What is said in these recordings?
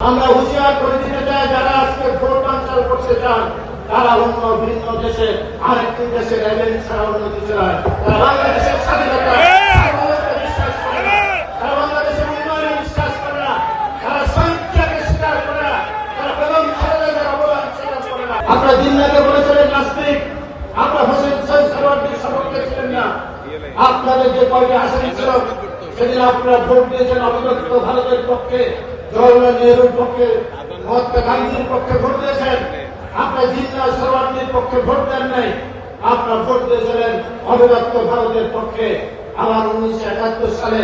আমরা হুঁশিয়ার করে দিতে চাই, যারা আজকে ভোট বাঞ্চাল করতে চান তারা অন্য ভিন্ন দেশে আরেকটি দেশের এজেন্ট ছাড়া অন্য কিছু নয়। তারা বাংলাদেশের স্বাধীনতা বিশ্বাস করে না, তারা বাংলাদেশের উন্নয়নে বিশ্বাস করে না, তারা স্বৈরাচারকে স্বীকার করে না, তারা বেগম খালেদার অবদান স্বীকার করে না। আপনারা দিনরাতে বলেছিলেন নাস্তিক, আপনারা হোসেন সরওয়ার্দীর সপক্ষে ছিলেন না। আপনাদের যে কয়টি আসামি ছিল সেদিন আপনারা ভোট দিয়েছেন অবিভক্ত ভারতের পক্ষে, জওহরলাল নেহরুর পক্ষে, মহাত্মা গান্ধীর পক্ষে ভোট দিয়েছেন। আপনারা জিন্না সরওয়ার্দীর পক্ষে ভোট দেন নাই, আপনারা ভোট দিয়েছিলেন অবিভক্ত ভারতের পক্ষে। আবার 1971 সালে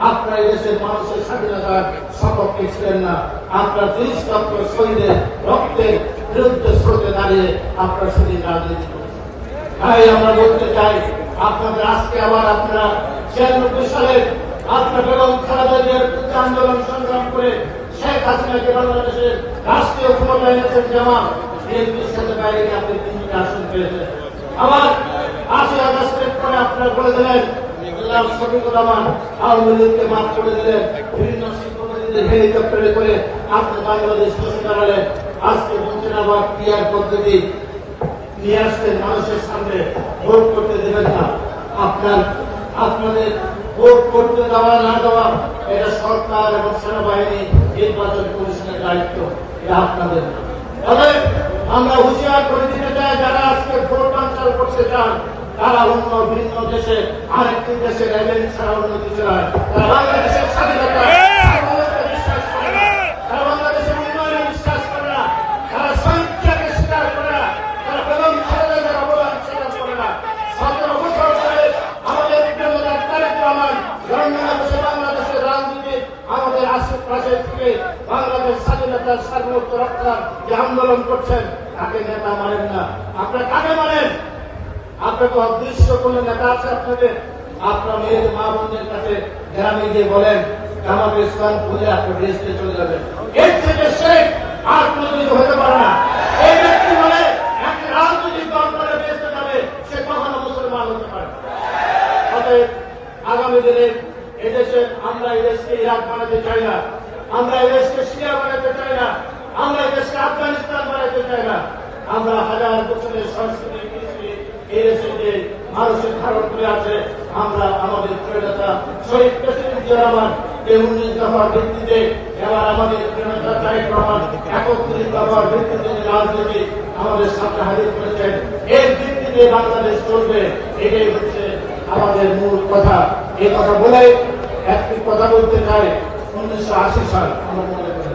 আপনারা দেশের মানুষের স্বাধীনতার সপক্ষে ছিলেন না। আপনারা 30 লক্ষ শহীদের রক্তের বিরুদ্ধে স্রোতে দাঁড়িয়ে আপনারা সেদিন রাজনীতি করেছেন। তাই আমরা বলতে চাই, আপনাদের আজকে আবার আপনারা 96 সালে আপনার বেগম খালেদা জিয়ার বিরুদ্ধে আন্দোলন সংগ্রাম করে শেখ হাসিনাকে বাংলাদেশের রাষ্ট্রীয় ক্ষমতা এনেছেন। জামাত বিএনপির সাথে বাইরে আপনি 3টি আসন পেয়েছেন। আবার 8ই আগস্টের পরে আপনারা বলে দিলেন শফিকুর রহমান আওয়ামী লীগকে মাফ করে দিলেন, বিভিন্ন শিল্পপতিদের হেলিকপ্টারে করে আপনি বাংলাদেশ বসে দাঁড়ালেন। আজকে বলছেন আবার পিআর পদ্ধতি নিয়ে আসছেন মানুষের সামনে, ভোট করতে দেবেন না। আপনাদের ভোট করতে দেওয়া না দেওয়া এটা সরকার এবং সেনাবাহিনী নির্বাচন কমিশনের দায়িত্ব, এটা আপনাদের। তবে আমরা হুঁশিয়ার করে দিতে চাই, যারা আজকে ভোট বাঞ্চাল করতে চান তারা অন্য ভিন্ন দেশে আরেকটি দেশের এজেন্ট ছাড়া অন্য কিছু নয়। তারা বাংলাদেশের স্বাধীনতা বিশ্বাস করে না, তারা বাংলাদেশের উন্নয়নে বিশ্বাস করে না, তারা স্বৈরাচারকে স্বীকার করে না, তারা বেগম খালেদার অবদান স্বীকার করে না। 17 বছর ধরে আমাদের প্রিয়তম তারেক রহমান বাংলাদেশের রাজনীতি আমাদের আশেপাশে থেকে বাংলাদেশ স্বাধীনতার সার্বভৌমত্ব রক্ষার যে আন্দোলন করছেন তাকে নেতা মানেন না। আপনারা কাকে মানেন? আপনাকে অদৃশ্য কোন নেতা আছে আপনাদের? আপনার মেয়ের মা বোনদের কাছে গ্রামে গিয়ে বলেন জামাত ইসলাম বলে আপনি বেহেশতে চলে যাবেন। এর থেকে শেখ আর কোন কিছু হতে পারে না। এই ব্যক্তি বলে একটা রাজনৈতিক দল করে বেহেশতে যাবে, সে কখনো মুসলমান হতে পারে। অতএব আগামী দিনে এদেশে আমরা এই দেশকে ইরাক বানাতে চাই না, আমরা এই দেশকে সিরিয়া বানাতে চাই না, আমরা এই দেশকে আফগানিস্তান বানাতে চাই না। আমরা হাজার বছরের সংস্কৃতি এই দেশে যে মানুষের ধারণ করে আছে, আমরা আমাদের প্রিয়তা শহীদ প্রেসিডেন্ট জিয়া রহমান যে 19 দফার ভিত্তিতে এবার আমাদের প্রিয়তা তারেক রহমান 31 দফার ভিত্তিতে যে রাজনীতি আমাদের সামনে হাজির করেছেন, এর ভিত্তিতে বাংলাদেশ চলবে, এটাই হচ্ছে আমাদের মূল কথা। এই কথা বলে একটি কথা বলতে চাই, 1980 সাল আমরা মনে করি।